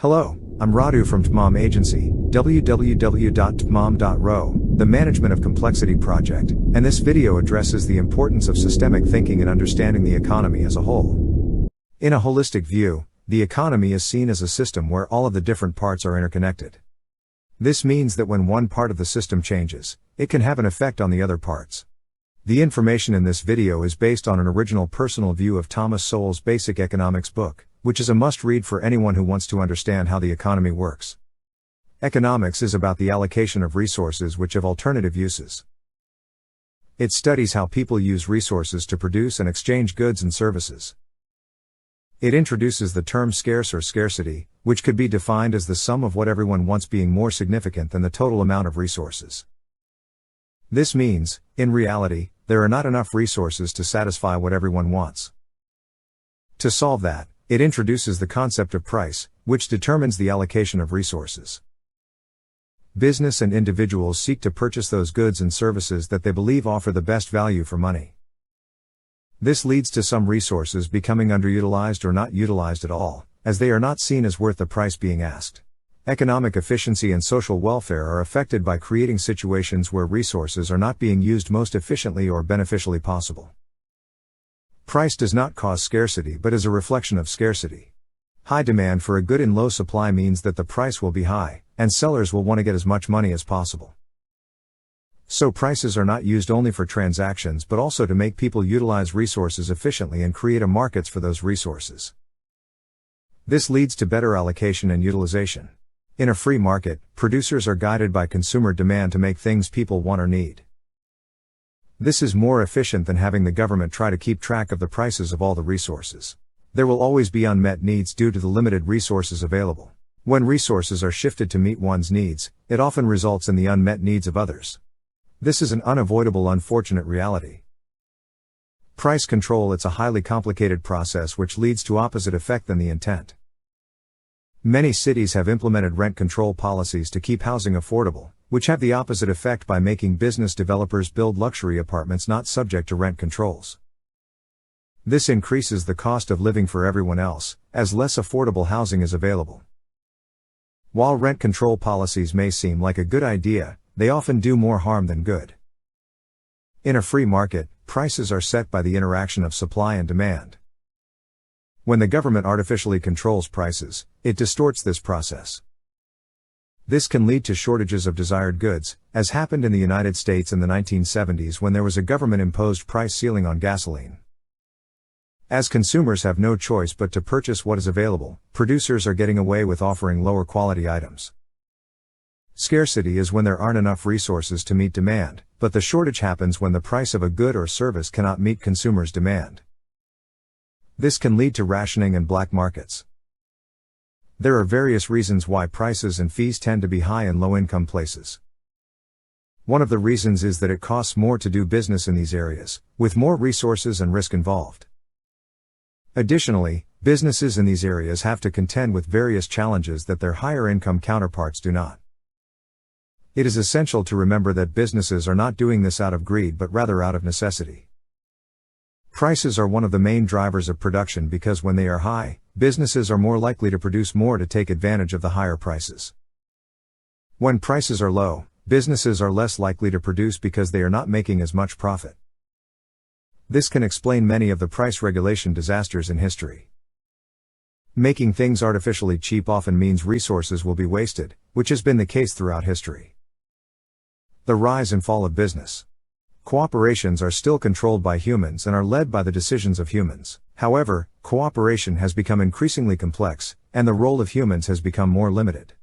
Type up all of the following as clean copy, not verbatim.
Hello, I'm Radu from TMOM Agency, www.tmom.ro, the Management of Complexity project, and this video addresses the importance of systemic thinking in understanding the economy as a whole. In a holistic view, the economy is seen as a system where all of the different parts are interconnected. This means that when one part of the system changes, it can have an effect on the other parts. The information in this video is based on an original personal view of Thomas Sowell's Basic Economics book, which is a must-read for anyone who wants to understand how the economy works. Economics is about the allocation of resources which have alternative uses. It studies how people use resources to produce and exchange goods and services. It introduces the term scarce or scarcity, which could be defined as the sum of what everyone wants being more significant than the total amount of resources. This means, in reality, there are not enough resources to satisfy what everyone wants. To solve that, it introduces the concept of price, which determines the allocation of resources. Business and individuals seek to purchase those goods and services that they believe offer the best value for money. This leads to some resources becoming underutilized or not utilized at all, as they are not seen as worth the price being asked. Economic efficiency and social welfare are affected by creating situations where resources are not being used most efficiently or beneficially possible. Price does not cause scarcity but is a reflection of scarcity. High demand for a good and low supply means that the price will be high, and sellers will want to get as much money as possible. So prices are not used only for transactions but also to make people utilize resources efficiently and create a markets for those resources. This leads to better allocation and utilization. In a free market, producers are guided by consumer demand to make things people want or need. This is more efficient than having the government try to keep track of the prices of all the resources. There will always be unmet needs due to the limited resources available. When resources are shifted to meet one's needs, it often results in the unmet needs of others. This is an unavoidable, unfortunate reality. Price control is a highly complicated process which leads to opposite effect than the intent. Many cities have implemented rent control policies to keep housing affordable, which have the opposite effect by making business developers build luxury apartments not subject to rent controls. This increases the cost of living for everyone else, as less affordable housing is available. While rent control policies may seem like a good idea, they often do more harm than good. In a free market, prices are set by the interaction of supply and demand. When the government artificially controls prices, it distorts this process. This can lead to shortages of desired goods, as happened in the United States in the 1970s when there was a government-imposed price ceiling on gasoline. As consumers have no choice but to purchase what is available, producers are getting away with offering lower quality items. Scarcity is when there aren't enough resources to meet demand, but the shortage happens when the price of a good or service cannot meet consumers' demand. This can lead to rationing and black markets. There are various reasons why prices and fees tend to be high in low-income places. One of the reasons is that it costs more to do business in these areas, with more resources and risk involved. Additionally, businesses in these areas have to contend with various challenges that their higher-income counterparts do not. It is essential to remember that businesses are not doing this out of greed but rather out of necessity. Prices are one of the main drivers of production because when they are high, businesses are more likely to produce more to take advantage of the higher prices. When prices are low, businesses are less likely to produce because they are not making as much profit. This can explain many of the price regulation disasters in history. Making things artificially cheap often means resources will be wasted, which has been the case throughout history. The rise and fall of business. Cooperations are still controlled by humans and are led by the decisions of humans. However, cooperation has become increasingly complex, and the role of humans has become more limited.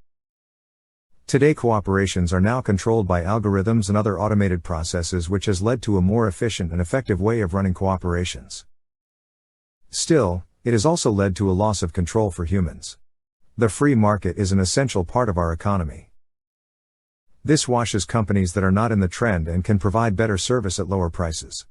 Today cooperations are now controlled by algorithms and other automated processes, which has led to a more efficient and effective way of running cooperations. Still, it has also led to a loss of control for humans. The free market is an essential part of our economy. This washes companies that are not in the trend and can provide better service at lower prices.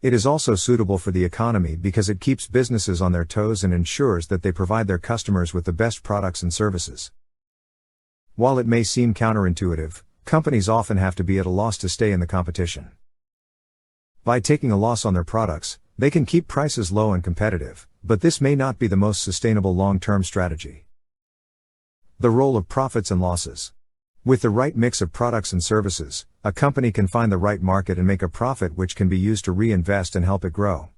It is also suitable for the economy because it keeps businesses on their toes and ensures that they provide their customers with the best products and services. While it may seem counterintuitive, companies often have to be at a loss to stay in the competition. By taking a loss on their products, they can keep prices low and competitive, but this may not be the most sustainable long-term strategy. The role of profits and losses. With the right mix of products and services, a company can find the right market and make a profit which can be used to reinvest and help it grow.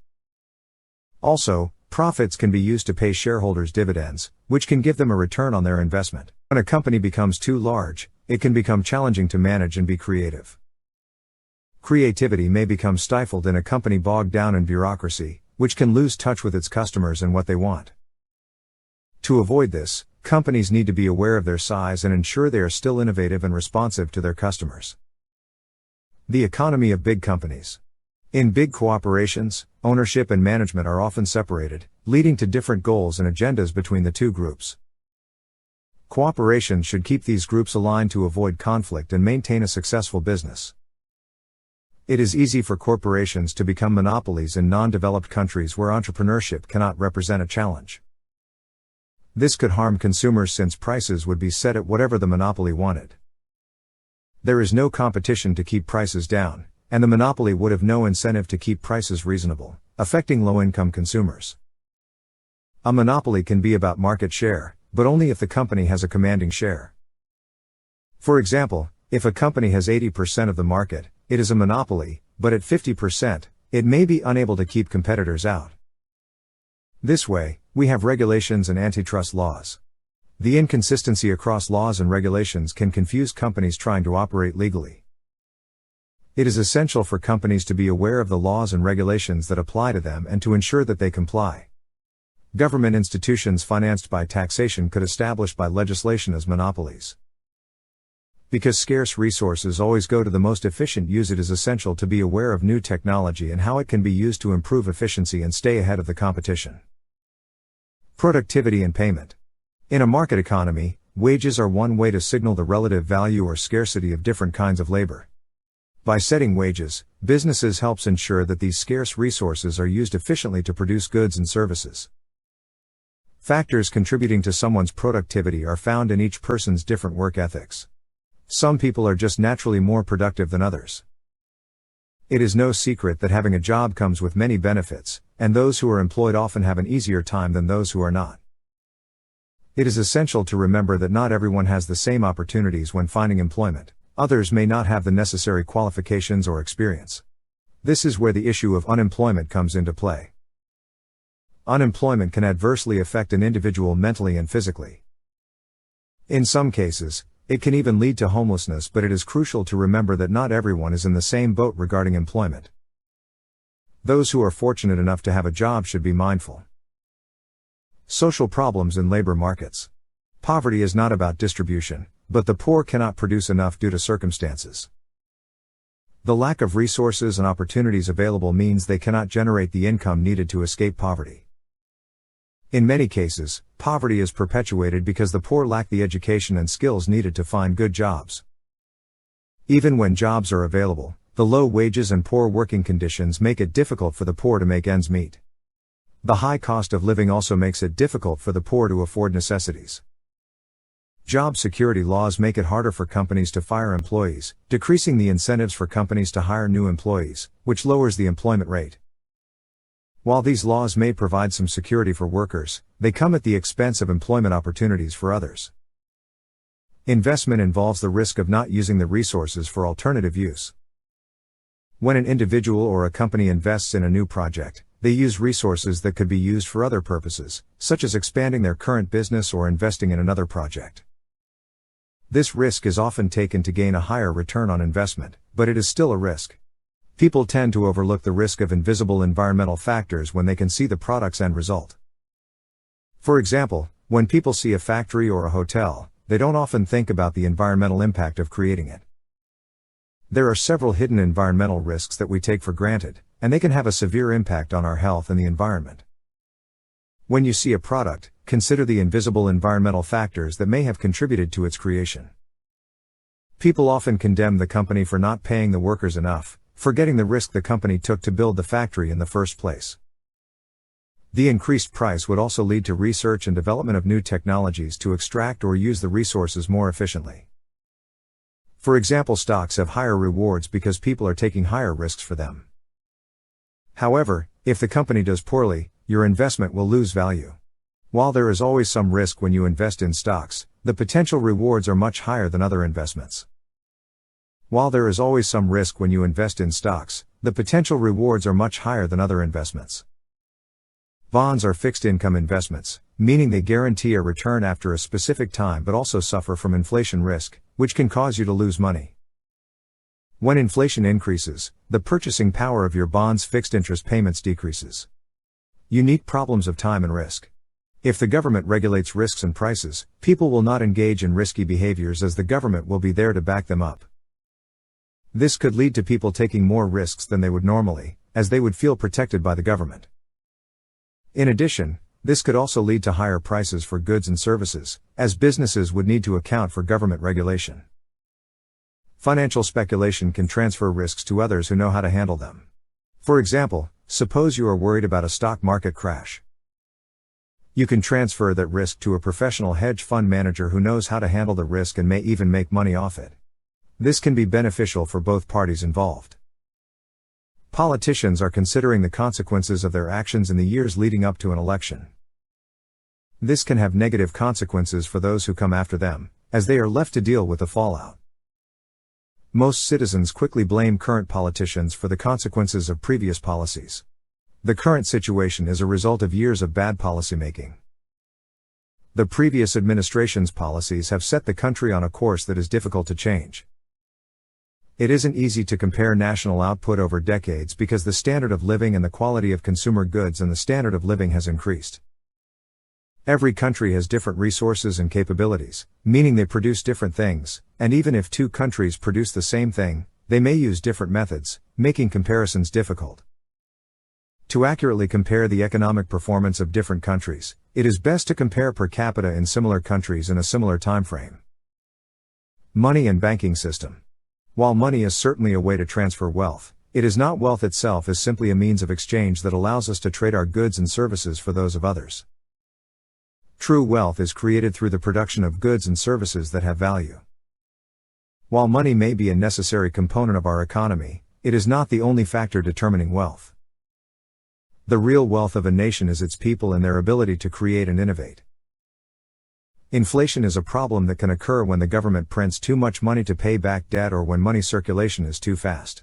Also, profits can be used to pay shareholders dividends, which can give them a return on their investment. When a company becomes too large, it can become challenging to manage and be creative. Creativity may become stifled in a company bogged down in bureaucracy, which can lose touch with its customers and what they want. To avoid this, companies need to be aware of their size and ensure they are still innovative and responsive to their customers. The economy of big companies. In big corporations, ownership and management are often separated, leading to different goals and agendas between the two groups. Cooperation should keep these groups aligned to avoid conflict and maintain a successful business. It is easy for corporations to become monopolies in non-developed countries where entrepreneurship cannot represent a challenge. This could harm consumers since prices would be set at whatever the monopoly wanted. There is no competition to keep prices down, and the monopoly would have no incentive to keep prices reasonable, affecting low-income consumers. A monopoly can be about market share, but only if the company has a commanding share. For example, if a company has 80% of the market, it is a monopoly, but at 50%, it may be unable to keep competitors out. This way, we have regulations and antitrust laws. The inconsistency across laws and regulations can confuse companies trying to operate legally. It is essential for companies to be aware of the laws and regulations that apply to them and to ensure that they comply. Government institutions financed by taxation could establish by legislation as monopolies. Because scarce resources always go to the most efficient use, it is essential to be aware of new technology and how it can be used to improve efficiency and stay ahead of the competition. Productivity and payment. In a market economy, wages are one way to signal the relative value or scarcity of different kinds of labor. By setting wages, businesses helps ensure that these scarce resources are used efficiently to produce goods and services. Factors contributing to someone's productivity are found in each person's different work ethics. Some people are just naturally more productive than others. It is no secret that having a job comes with many benefits, and those who are employed often have an easier time than those who are not. It is essential to remember that not everyone has the same opportunities when finding employment. Others may not have the necessary qualifications or experience. This is where the issue of unemployment comes into play. Unemployment can adversely affect an individual mentally and physically. In some cases, it can even lead to homelessness, but it is crucial to remember that not everyone is in the same boat regarding employment. Those who are fortunate enough to have a job should be mindful. Social problems in labor markets. Poverty is not about distribution, but the poor cannot produce enough due to circumstances. The lack of resources and opportunities available means they cannot generate the income needed to escape poverty. In many cases, poverty is perpetuated because the poor lack the education and skills needed to find good jobs. Even when jobs are available, the low wages and poor working conditions make it difficult for the poor to make ends meet. The high cost of living also makes it difficult for the poor to afford necessities. Job security laws make it harder for companies to fire employees, decreasing the incentives for companies to hire new employees, which lowers the employment rate. While these laws may provide some security for workers, they come at the expense of employment opportunities for others. Investment involves the risk of not using the resources for alternative use. When an individual or a company invests in a new project, they use resources that could be used for other purposes, such as expanding their current business or investing in another project. This risk is often taken to gain a higher return on investment, but it is still a risk. People tend to overlook the risk of invisible environmental factors when they can see the product's end result. For example, when people see a factory or a hotel, they don't often think about the environmental impact of creating it. There are several hidden environmental risks that we take for granted, and they can have a severe impact on our health and the environment. When you see a product, consider the invisible environmental factors that may have contributed to its creation. People often condemn the company for not paying the workers enough, forgetting the risk the company took to build the factory in the first place. The increased price would also lead to research and development of new technologies to extract or use the resources more efficiently. For example, stocks have higher rewards because people are taking higher risks for them. However, if the company does poorly, your investment will lose value. While there is always some risk when you invest in stocks, the potential rewards are much higher than other investments. While there is always some risk when you invest in stocks, the potential rewards are much higher than other investments. Bonds are fixed income investments, meaning they guarantee a return after a specific time but also suffer from inflation risk, which can cause you to lose money. When inflation increases, the purchasing power of your bonds' fixed interest payments decreases. Unique problems of time and risk. If the government regulates risks and prices, people will not engage in risky behaviors as the government will be there to back them up. This could lead to people taking more risks than they would normally, as they would feel protected by the government. In addition, this could also lead to higher prices for goods and services, as businesses would need to account for government regulation. Financial speculation can transfer risks to others who know how to handle them. For example, suppose you are worried about a stock market crash. You can transfer that risk to a professional hedge fund manager who knows how to handle the risk and may even make money off it. This can be beneficial for both parties involved. Politicians are considering the consequences of their actions in the years leading up to an election. This can have negative consequences for those who come after them, as they are left to deal with the fallout. Most citizens quickly blame current politicians for the consequences of previous policies. The current situation is a result of years of bad policymaking. The previous administration's policies have set the country on a course that is difficult to change. It isn't easy to compare national output over decades because the standard of living and the quality of consumer goods and the standard of living has increased. Every country has different resources and capabilities, meaning they produce different things, and even if two countries produce the same thing, they may use different methods, making comparisons difficult. To accurately compare the economic performance of different countries, it is best to compare per capita in similar countries in a similar time frame. Money and banking system. While money is certainly a way to transfer wealth, it is not. Wealth itself is simply a means of exchange that allows us to trade our goods and services for those of others. True wealth is created through the production of goods and services that have value. While money may be a necessary component of our economy, it is not the only factor determining wealth. The real wealth of a nation is its people and their ability to create and innovate. Inflation is a problem that can occur when the government prints too much money to pay back debt or when money circulation is too fast.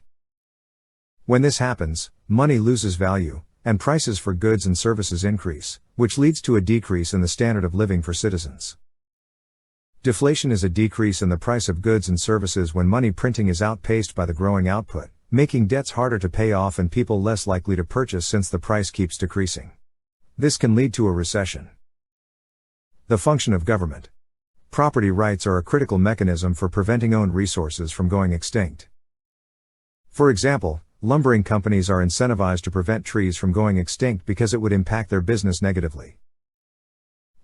When this happens, money loses value, and prices for goods and services increase, which leads to a decrease in the standard of living for citizens. Deflation is a decrease in the price of goods and services when money printing is outpaced by the growing output, making debts harder to pay off and people less likely to purchase since the price keeps decreasing. This can lead to a recession. The function of government. Property rights are a critical mechanism for preventing owned resources from going extinct. For example, lumbering companies are incentivized to prevent trees from going extinct because it would impact their business negatively.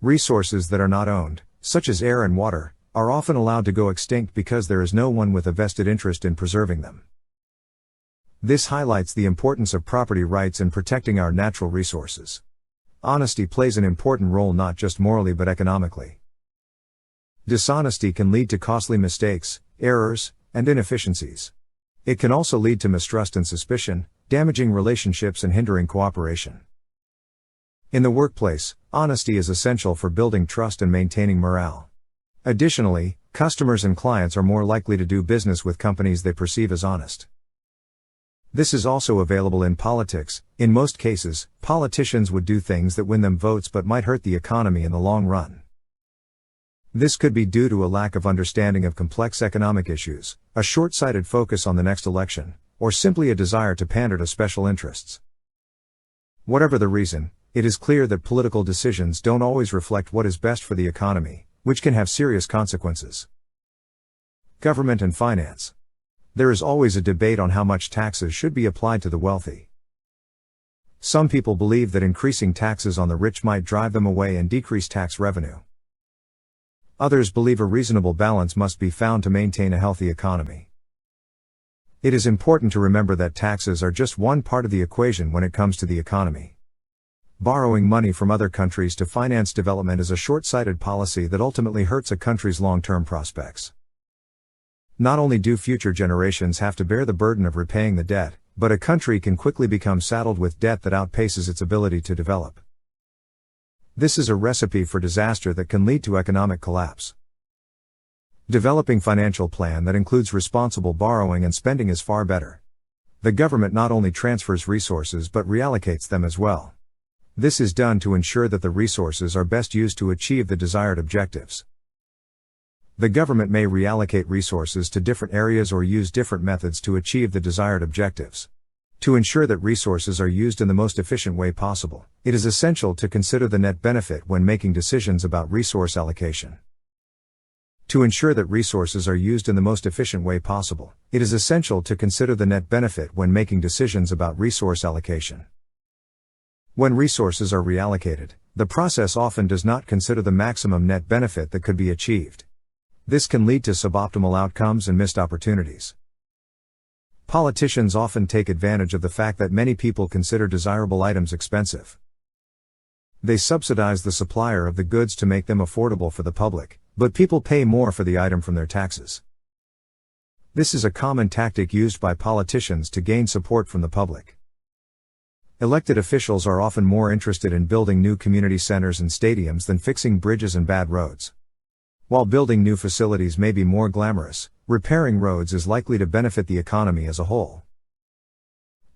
Resources that are not owned, such as air and water, are often allowed to go extinct because there is no one with a vested interest in preserving them. This highlights the importance of property rights in protecting our natural resources. Honesty plays an important role not just morally but economically. Dishonesty can lead to costly mistakes, errors, and inefficiencies. It can also lead to mistrust and suspicion, damaging relationships and hindering cooperation. In the workplace, honesty is essential for building trust and maintaining morale. Additionally, customers and clients are more likely to do business with companies they perceive as honest. This is also available in politics. In most cases, politicians would do things that win them votes but might hurt the economy in the long run. This could be due to a lack of understanding of complex economic issues, a short-sighted focus on the next election, or simply a desire to pander to special interests. Whatever the reason, it is clear that political decisions don't always reflect what is best for the economy, which can have serious consequences. Government and finance. There is always a debate on how much taxes should be applied to the wealthy. Some people believe that increasing taxes on the rich might drive them away and decrease tax revenue. Others believe a reasonable balance must be found to maintain a healthy economy. It is important to remember that taxes are just one part of the equation when it comes to the economy. Borrowing money from other countries to finance development is a short-sighted policy that ultimately hurts a country's long-term prospects. Not only do future generations have to bear the burden of repaying the debt, but a country can quickly become saddled with debt that outpaces its ability to develop. This is a recipe for disaster that can lead to economic collapse. Developing financial plan that includes responsible borrowing and spending is far better. The government not only transfers resources but reallocates them as well. This is done to ensure that the resources are best used to achieve the desired objectives. The government may reallocate resources to different areas or use different methods to achieve the desired objectives. To ensure that resources are used in the most efficient way possible, it is essential to consider the net benefit when making decisions about resource allocation. To ensure that resources are used in the most efficient way possible, it is essential to consider the net benefit when making decisions about resource allocation. When resources are reallocated, the process often does not consider the maximum net benefit that could be achieved. This can lead to suboptimal outcomes and missed opportunities. Politicians often take advantage of the fact that many people consider desirable items expensive. They subsidize the supplier of the goods to make them affordable for the public, but people pay more for the item from their taxes. This is a common tactic used by politicians to gain support from the public. Elected officials are often more interested in building new community centers and stadiums than fixing bridges and bad roads. While building new facilities may be more glamorous, repairing roads is likely to benefit the economy as a whole.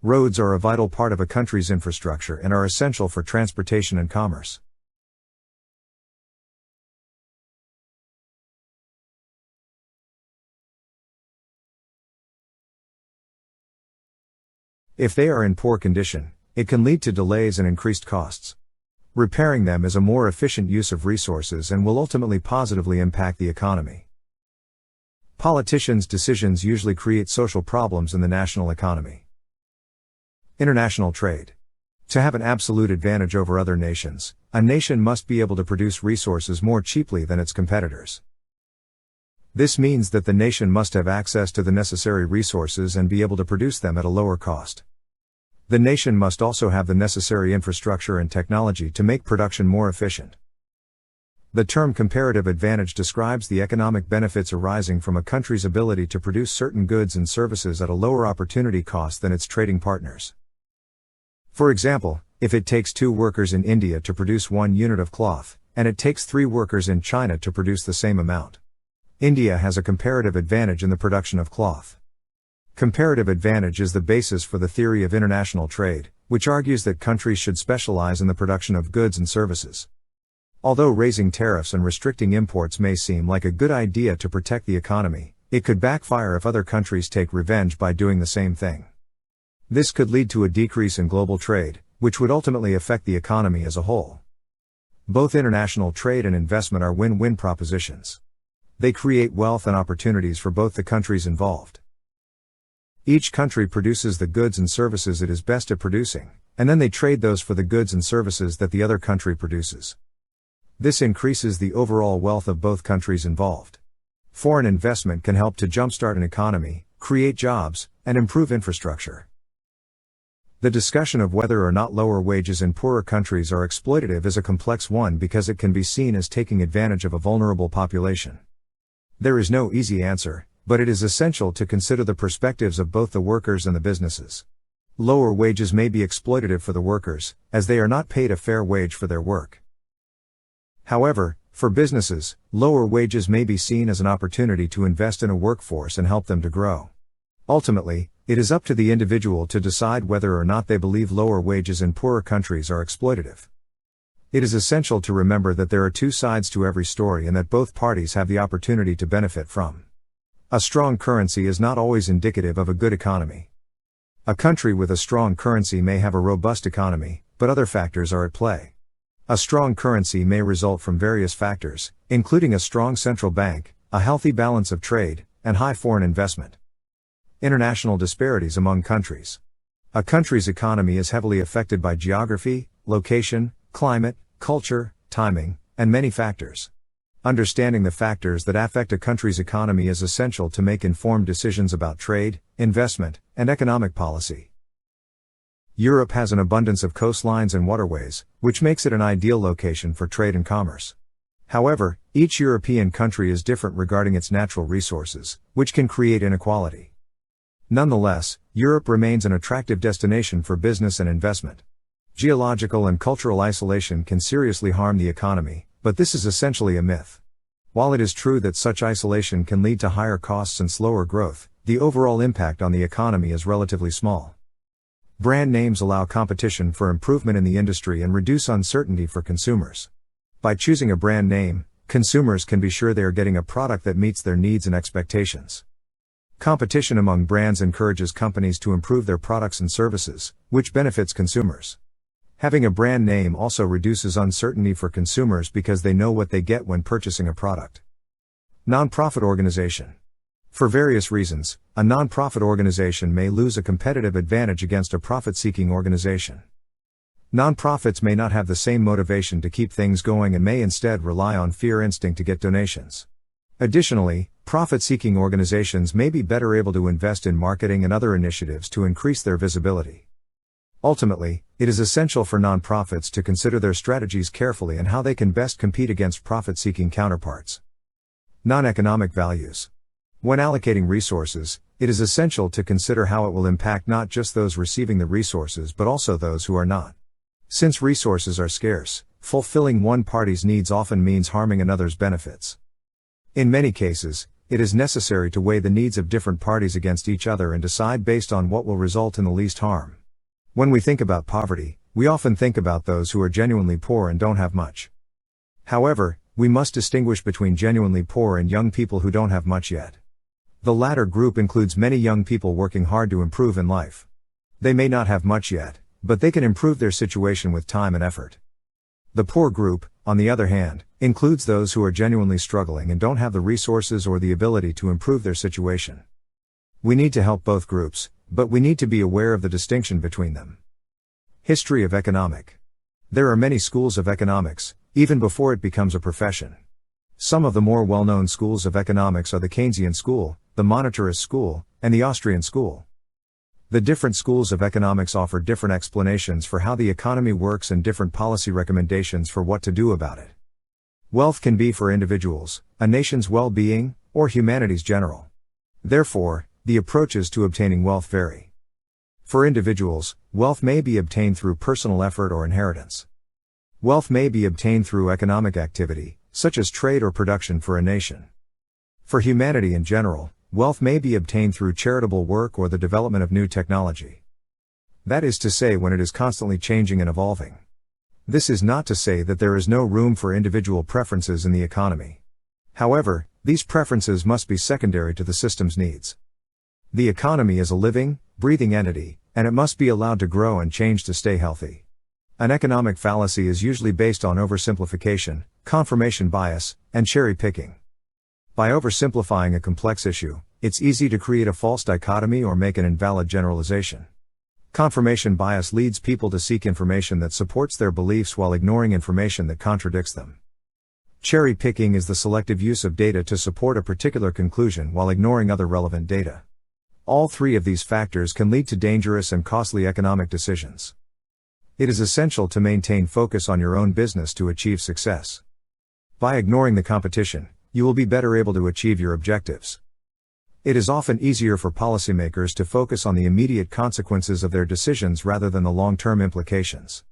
Roads are a vital part of a country's infrastructure and are essential for transportation and commerce. If they are in poor condition, it can lead to delays and increased costs. Repairing them is a more efficient use of resources and will ultimately positively impact the economy. Politicians' decisions usually create social problems in the national economy. International trade. To have an absolute advantage over other nations, a nation must be able to produce resources more cheaply than its competitors. This means that the nation must have access to the necessary resources and be able to produce them at a lower cost. The nation must also have the necessary infrastructure and technology to make production more efficient. The term comparative advantage describes the economic benefits arising from a country's ability to produce certain goods and services at a lower opportunity cost than its trading partners. For example, if it takes 2 workers in India to produce 1 unit of cloth, and it takes 3 workers in China to produce the same amount, India has a comparative advantage in the production of cloth. Comparative advantage is the basis for the theory of international trade, which argues that countries should specialize in the production of goods and services. Although raising tariffs and restricting imports may seem like a good idea to protect the economy, it could backfire if other countries take revenge by doing the same thing. This could lead to a decrease in global trade, which would ultimately affect the economy as a whole. Both international trade and investment are win-win propositions. They create wealth and opportunities for both the countries involved. Each country produces the goods and services it is best at producing, and then they trade those for the goods and services that the other country produces. This increases the overall wealth of both countries involved. Foreign investment can help to jumpstart an economy, create jobs, and improve infrastructure. The discussion of whether or not lower wages in poorer countries are exploitative is a complex one because it can be seen as taking advantage of a vulnerable population. There is no easy answer, but it is essential to consider the perspectives of both the workers and the businesses. Lower wages may be exploitative for the workers, as they are not paid a fair wage for their work. However, for businesses, lower wages may be seen as an opportunity to invest in a workforce and help them to grow. Ultimately, it is up to the individual to decide whether or not they believe lower wages in poorer countries are exploitative. It is essential to remember that there are 2 sides to every story and that both parties have the opportunity to benefit from. A strong currency is not always indicative of a good economy. A country with a strong currency may have a robust economy, but other factors are at play. A strong currency may result from various factors, including a strong central bank, a healthy balance of trade, and high foreign investment. International disparities among countries. A country's economy is heavily affected by geography, location, climate, culture, timing, and many factors. Understanding the factors that affect a country's economy is essential to make informed decisions about trade, investment, and economic policy. Europe has an abundance of coastlines and waterways, which makes it an ideal location for trade and commerce. However, each European country is different regarding its natural resources, which can create inequality. Nonetheless, Europe remains an attractive destination for business and investment. Geological and cultural isolation can seriously harm the economy, but this is essentially a myth. While it is true that such isolation can lead to higher costs and slower growth, the overall impact on the economy is relatively small. Brand names allow competition for improvement in the industry and reduce uncertainty for consumers. By choosing a brand name, consumers can be sure they are getting a product that meets their needs and expectations. Competition among brands encourages companies to improve their products and services, which benefits consumers. Having a brand name also reduces uncertainty for consumers because they know what they get when purchasing a product. Nonprofit organization. For various reasons, a nonprofit organization may lose a competitive advantage against a profit-seeking organization. Nonprofits may not have the same motivation to keep things going and may instead rely on fear instinct to get donations. Additionally, profit-seeking organizations may be better able to invest in marketing and other initiatives to increase their visibility. Ultimately, it is essential for nonprofits to consider their strategies carefully and how they can best compete against profit-seeking counterparts. Non-economic values. When allocating resources, it is essential to consider how it will impact not just those receiving the resources but also those who are not. Since resources are scarce, fulfilling one party's needs often means harming another's benefits. In many cases, it is necessary to weigh the needs of different parties against each other and decide based on what will result in the least harm. When we think about poverty, we often think about those who are genuinely poor and don't have much. However, we must distinguish between genuinely poor and young people who don't have much yet. The latter group includes many young people working hard to improve in life. They may not have much yet, but they can improve their situation with time and effort. The poor group, on the other hand, includes those who are genuinely struggling and don't have the resources or the ability to improve their situation. We need to help both groups, but we need to be aware of the distinction between them. History of economic. There are many schools of economics, even before it becomes a profession. Some of the more well-known schools of economics are the Keynesian school, the monetarist school, and the Austrian school. The different schools of economics offer different explanations for how the economy works and different policy recommendations for what to do about it. Wealth can be for individuals, a nation's well-being, or humanity's general. Therefore, the approaches to obtaining wealth vary. For individuals, wealth may be obtained through personal effort or inheritance. Wealth may be obtained through economic activity, such as trade or production for a nation. For humanity in general, wealth may be obtained through charitable work or the development of new technology. That is to say, when it is constantly changing and evolving. This is not to say that there is no room for individual preferences in the economy. However, these preferences must be secondary to the system's needs. The economy is a living, breathing entity, and it must be allowed to grow and change to stay healthy. An economic fallacy is usually based on oversimplification, confirmation bias, and cherry picking. By oversimplifying a complex issue, it's easy to create a false dichotomy or make an invalid generalization. Confirmation bias leads people to seek information that supports their beliefs while ignoring information that contradicts them. Cherry picking is the selective use of data to support a particular conclusion while ignoring other relevant data. All three of these factors can lead to dangerous and costly economic decisions. It is essential to maintain focus on your own business to achieve success. By ignoring the competition, you will be better able to achieve your objectives. It is often easier for policymakers to focus on the immediate consequences of their decisions rather than the long-term implications.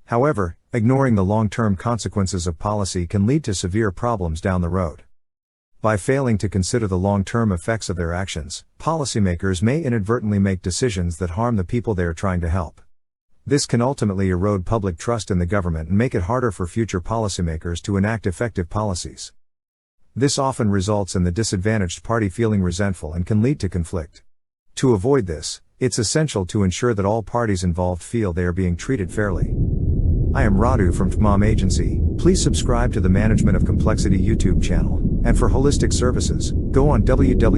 However, ignoring the long-term consequences of policy can lead to severe problems down the road. By failing to consider the long-term effects of their actions, policymakers may inadvertently make decisions that harm the people they are trying to help. This can ultimately erode public trust in the government and make it harder for future policymakers to enact effective policies. This often results in the disadvantaged party feeling resentful and can lead to conflict. To avoid this, it's essential to ensure that all parties involved feel they are being treated fairly. I am Radu from TMOM Agency. Please subscribe to the Management of Complexity YouTube channel, and for holistic services, go on www.tmom.ro.